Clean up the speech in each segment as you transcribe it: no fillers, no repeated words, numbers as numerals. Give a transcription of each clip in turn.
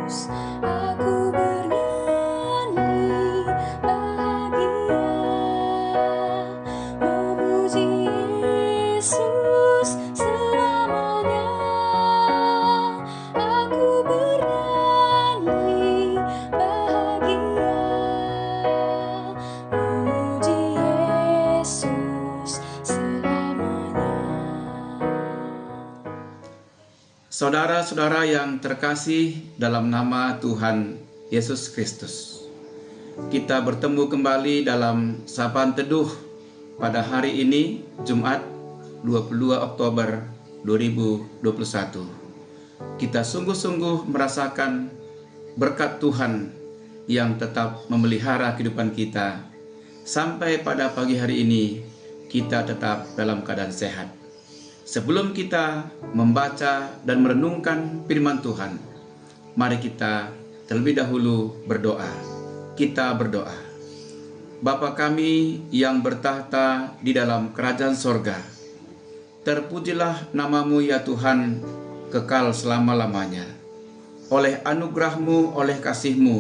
Aku bernyanyi bahagia, memuji Yesus selamanya. Aku bernyanyi bahagia, memuji Yesus selamanya. Saudara-saudara yang terkasih dalam nama Tuhan Yesus Kristus, kita bertemu kembali dalam Sapaan Teduh pada hari ini, Jumat 22 Oktober 2021. Kita sungguh-sungguh merasakan berkat Tuhan yang tetap memelihara kehidupan kita. Sampai pada pagi hari ini, kita tetap dalam keadaan sehat. Sebelum kita membaca dan merenungkan firman Tuhan, mari kita terlebih dahulu berdoa. Kita berdoa. Bapa kami yang bertahta di dalam kerajaan sorga, terpujilah namamu ya Tuhan, kekal selama-lamanya. Oleh anugerah-Mu, oleh kasih-Mu,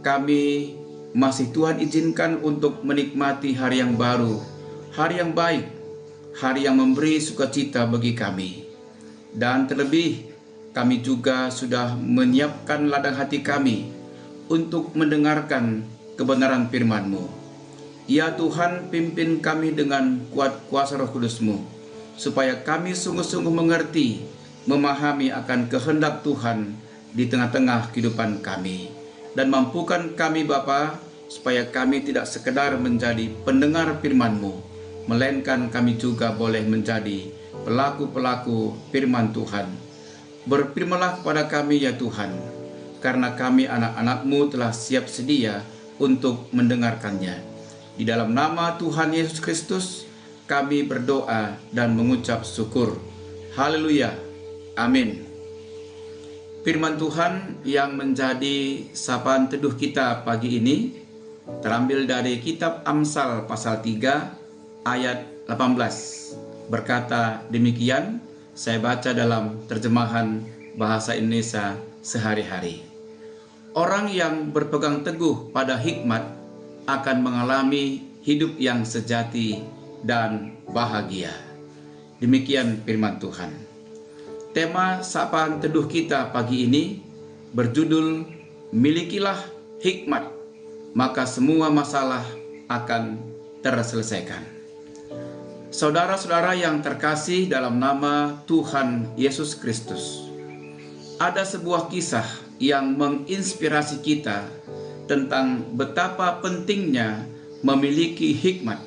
kami masih Tuhan izinkan untuk menikmati hari yang baru, hari yang baik, hari yang memberi sukacita bagi kami. Dan terlebih, kami juga sudah menyiapkan ladang hati kami untuk mendengarkan kebenaran firman-Mu. Ya Tuhan, pimpin kami dengan kuat kuasa Roh Kudus-Mu, supaya kami sungguh-sungguh mengerti, memahami akan kehendak Tuhan di tengah-tengah kehidupan kami. Dan mampukan kami Bapa, supaya kami tidak sekedar menjadi pendengar firman-Mu, melainkan kami juga boleh menjadi pelaku-pelaku firman Tuhan. Berfirmanlah kepada kami ya Tuhan, karena kami anak-anak-Mu telah siap sedia untuk mendengarkannya. Di dalam nama Tuhan Yesus Kristus, kami berdoa dan mengucap syukur. Haleluya. Amin. Firman Tuhan yang menjadi sapaan teduh kita pagi ini terambil dari kitab Amsal pasal 3 ayat 18. Berkata demikian, saya baca dalam terjemahan bahasa Indonesia sehari-hari. Orang yang berpegang teguh pada hikmat akan mengalami hidup yang sejati dan bahagia. Demikian firman Tuhan. Tema sapaan teduh kita pagi ini berjudul Milikilah hikmat, maka semua masalah akan terselesaikan. Saudara-saudara yang terkasih dalam nama Tuhan Yesus Kristus, ada sebuah kisah yang menginspirasi kita tentang betapa pentingnya memiliki hikmat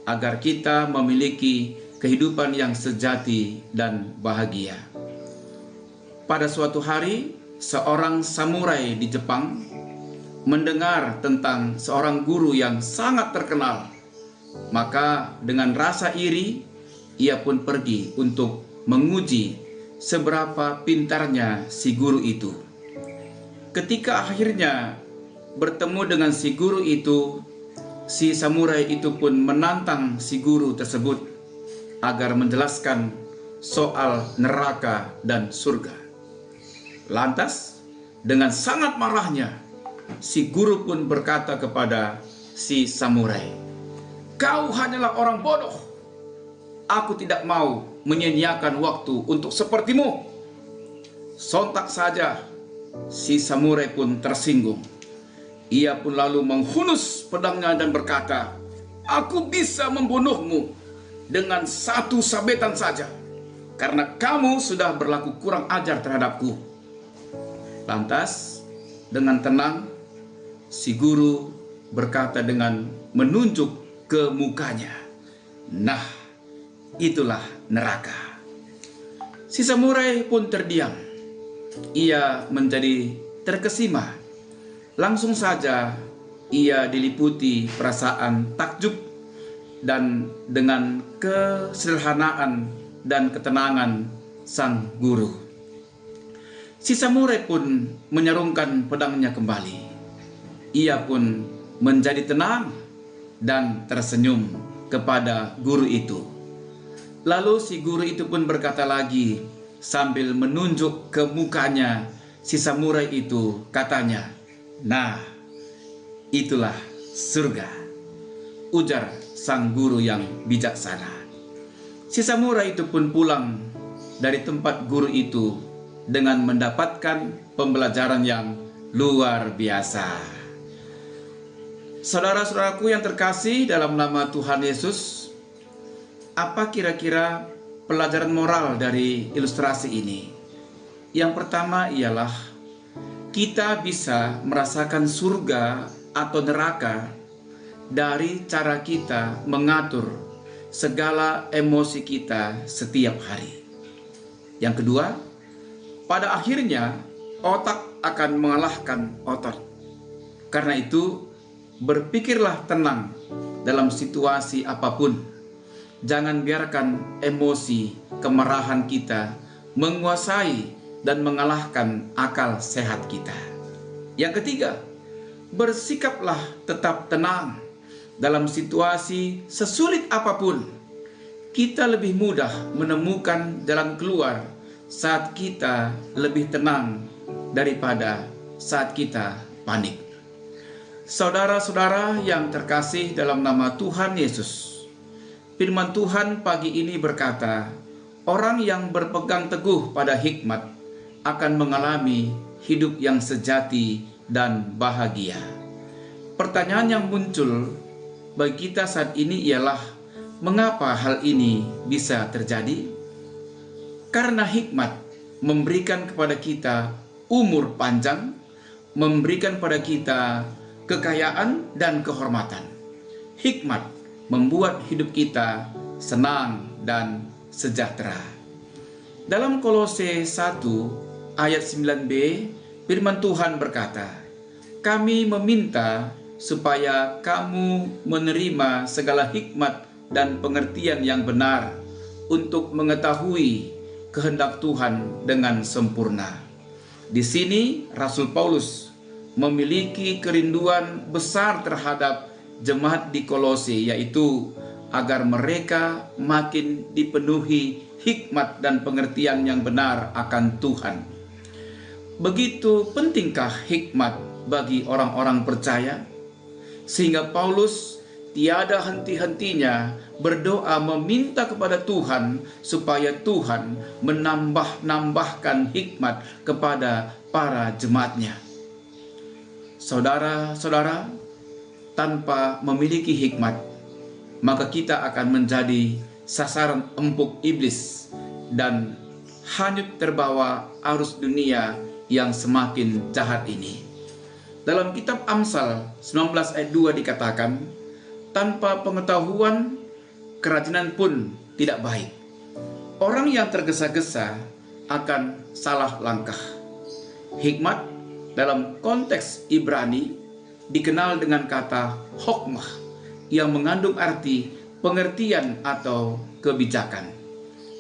agar kita memiliki kehidupan yang sejati dan bahagia. Pada suatu hari, seorang samurai di Jepang mendengar tentang seorang guru yang sangat terkenal. Maka dengan rasa iri, ia pun pergi untuk menguji seberapa pintarnya si guru itu. Ketika akhirnya bertemu dengan si guru itu, si samurai itu pun menantang si guru tersebut agar menjelaskan soal neraka dan surga. Lantas, dengan sangat marahnya, si guru pun berkata kepada si samurai, "Kau hanyalah orang bodoh. Aku tidak mau menyia-nyiakan waktu untuk sepertimu." Sontak saja si samurai pun tersinggung. Ia pun lalu menghunus pedangnya dan berkata, "Aku bisa membunuhmu dengan satu sabetan saja, karena kamu sudah berlaku kurang ajar terhadapku." Lantas dengan tenang si guru berkata dengan menunjuk ke mukanya, "Nah, itulah neraka." Si samurai pun terdiam. Ia menjadi terkesima. Langsung saja ia diliputi perasaan takjub dan dengan kesederhanaan dan ketenangan sang guru. Si samurai pun menyarungkan pedangnya kembali. Ia pun menjadi tenang dan tersenyum kepada guru itu. Lalu si guru itu pun berkata lagi sambil menunjuk ke mukanya si samurai itu katanya, "Nah, itulah surga," ujar sang guru yang bijaksana. Si samurai itu pun pulang dari tempat guru itu dengan mendapatkan pembelajaran yang luar biasa. Saudara-saudaraku yang terkasih dalam nama Tuhan Yesus, apa kira-kira pelajaran moral dari ilustrasi ini? Yang pertama ialah kita bisa merasakan surga atau neraka dari cara kita mengatur segala emosi kita setiap hari. Yang kedua, pada akhirnya otak akan mengalahkan otot. Karena itu, berpikirlah tenang dalam situasi apapun. Jangan biarkan emosi kemarahan kita menguasai dan mengalahkan akal sehat kita. Yang ketiga, bersikaplah tetap tenang dalam situasi sesulit apapun. Kita lebih mudah menemukan jalan keluar saat kita lebih tenang daripada saat kita panik. Saudara-saudara yang terkasih dalam nama Tuhan Yesus, firman Tuhan pagi ini berkata, orang yang berpegang teguh pada hikmat akan mengalami hidup yang sejati dan bahagia. Pertanyaan yang muncul bagi kita saat ini ialah, mengapa hal ini bisa terjadi? Karena hikmat memberikan kepada kita umur panjang, memberikan kepada kita kekayaan dan kehormatan. Hikmat membuat hidup kita senang dan sejahtera. Dalam Kolose 1 ayat 9b, firman Tuhan berkata, "Kami meminta supaya kamu menerima segala hikmat dan pengertian yang benar untuk mengetahui kehendak Tuhan dengan sempurna." Di sini Rasul Paulus memiliki kerinduan besar terhadap jemaat di Kolose, yaitu agar mereka makin dipenuhi hikmat dan pengertian yang benar akan Tuhan. Begitu pentingkah hikmat bagi orang-orang percaya, sehingga Paulus tiada henti-hentinya berdoa meminta kepada Tuhan supaya Tuhan menambahkan hikmat kepada para jemaatnya. Saudara-saudara, tanpa memiliki hikmat, maka kita akan menjadi sasaran empuk iblis dan hanyut terbawa arus dunia yang semakin jahat ini. Dalam kitab Amsal 19 ayat 2 dikatakan, tanpa pengetahuan, kerajinan pun tidak baik. Orang yang tergesa-gesa akan salah langkah. Hikmat dalam konteks Ibrani dikenal dengan kata hokmah, yang mengandung arti pengertian atau kebijakan.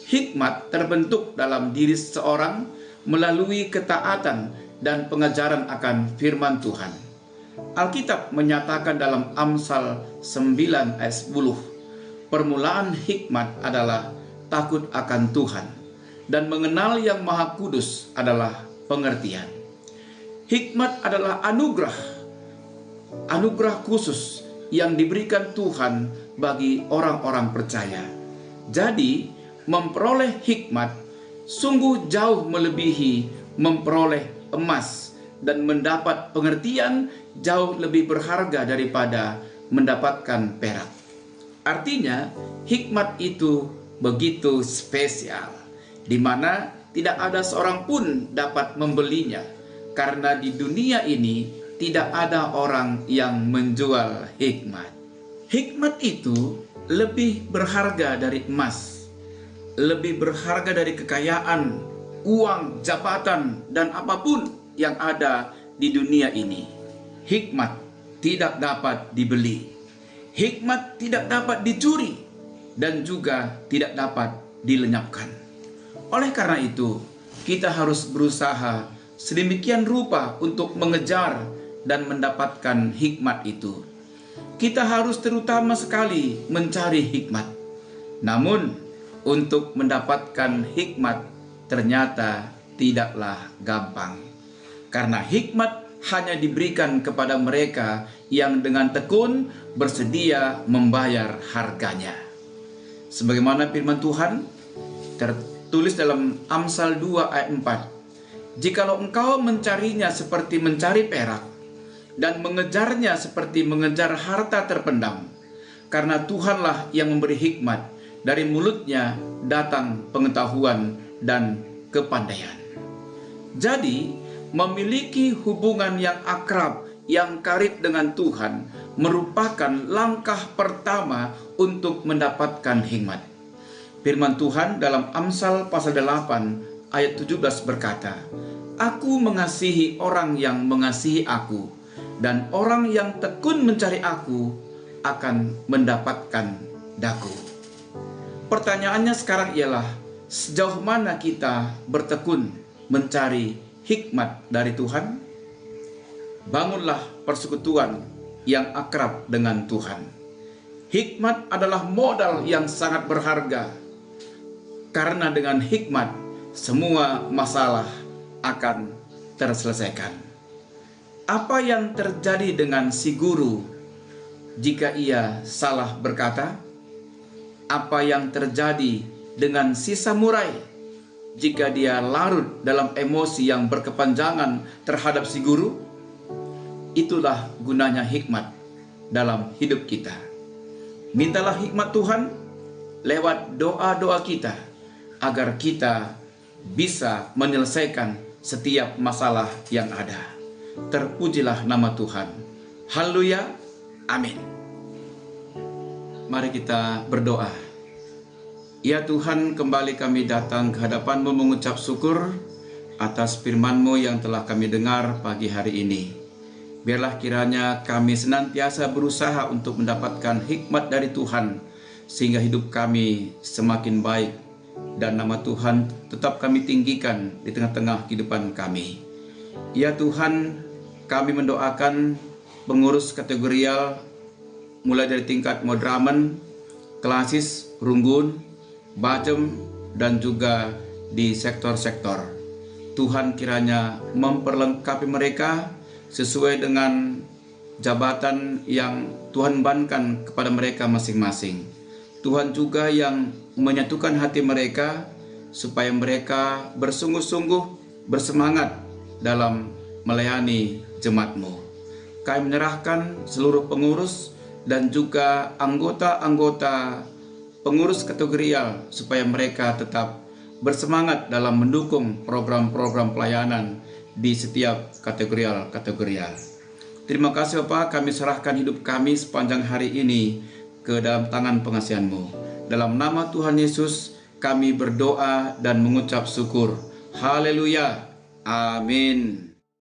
Hikmat terbentuk dalam diri seseorang melalui ketaatan dan pengajaran akan firman Tuhan. Alkitab menyatakan dalam Amsal 9 ayat 10, permulaan hikmat adalah takut akan Tuhan, dan mengenal yang Maha Kudus adalah pengertian. Hikmat adalah anugerah khusus yang diberikan Tuhan bagi orang-orang percaya. Jadi, memperoleh hikmat sungguh jauh melebihi memperoleh emas, dan mendapat pengertian jauh lebih berharga daripada mendapatkan perak. Artinya, hikmat itu begitu spesial, di mana tidak ada seorang pun dapat membelinya, karena di dunia ini tidak ada orang yang menjual hikmat. Hikmat itu lebih berharga dari emas, lebih berharga dari kekayaan, uang, jabatan, dan apapun yang ada di dunia ini. Hikmat tidak dapat dibeli. Hikmat tidak dapat dicuri dan juga tidak dapat dilenyapkan. Oleh karena itu, kita harus berusaha sedemikian rupa untuk mengejar dan mendapatkan hikmat itu. Kita harus terutama sekali mencari hikmat. Namun, untuk mendapatkan hikmat ternyata tidaklah gampang. karena hikmat hanya diberikan kepada mereka yang dengan tekun bersedia membayar harganya. Sebagaimana firman Tuhan tertulis dalam Amsal 2 ayat 4. Jikalau engkau mencarinya seperti mencari perak dan mengejarnya seperti mengejar harta terpendam, karena Tuhanlah yang memberi hikmat, dari mulutnya datang pengetahuan dan kepandaian. Jadi, memiliki hubungan yang akrab, yang karib dengan Tuhan merupakan langkah pertama untuk mendapatkan hikmat. Firman Tuhan dalam Amsal pasal 8 ayat 17 berkata, Aku mengasihi orang yang mengasihi aku, dan orang yang tekun mencari aku akan mendapatkan daku. Pertanyaannya sekarang ialah, sejauh mana kita bertekun mencari hikmat dari Tuhan? Bangunlah persekutuan yang akrab dengan Tuhan. Hikmat adalah modal yang sangat berharga, karena dengan hikmat semua masalah akan terselesaikan. Apa yang terjadi dengan si guru jika ia salah berkata? Apa yang terjadi dengan si samurai jika dia larut dalam emosi yang berkepanjangan terhadap si guru? Itulah gunanya hikmat dalam hidup kita. Mintalah hikmat Tuhan lewat doa-doa kita, agar kita bisa menyelesaikan setiap masalah yang ada. Terpujilah nama Tuhan. Haleluya. Amin. Mari kita berdoa. Ya Tuhan, kembali kami datang ke hadapan-Mu mengucap syukur atas firman-Mu yang telah kami dengar pagi hari ini. Biarlah kiranya kami senantiasa berusaha untuk mendapatkan hikmat dari Tuhan, sehingga hidup kami semakin baik dan nama Tuhan tetap kami tinggikan di tengah-tengah kehidupan kami. Ya Tuhan, kami mendoakan pengurus kategorial mulai dari tingkat Madramen, Klasis, Runggun, Bajem, dan juga di sektor-sektor. Tuhan kiranya memperlengkapi mereka sesuai dengan jabatan yang Tuhan bebankan kepada mereka masing-masing. Tuhan juga yang menyatukan hati mereka supaya mereka bersungguh-sungguh bersemangat dalam melayani jemaat-Mu. Kami menyerahkan seluruh pengurus dan juga anggota-anggota pengurus kategorial supaya mereka tetap bersemangat dalam mendukung program-program pelayanan di setiap kategorial. Terima kasih Bapak, kami serahkan hidup kami sepanjang hari ini ke dalam tangan pengasihan-Mu. Dalam nama Tuhan Yesus kami berdoa dan mengucap syukur. Haleluya. Amin.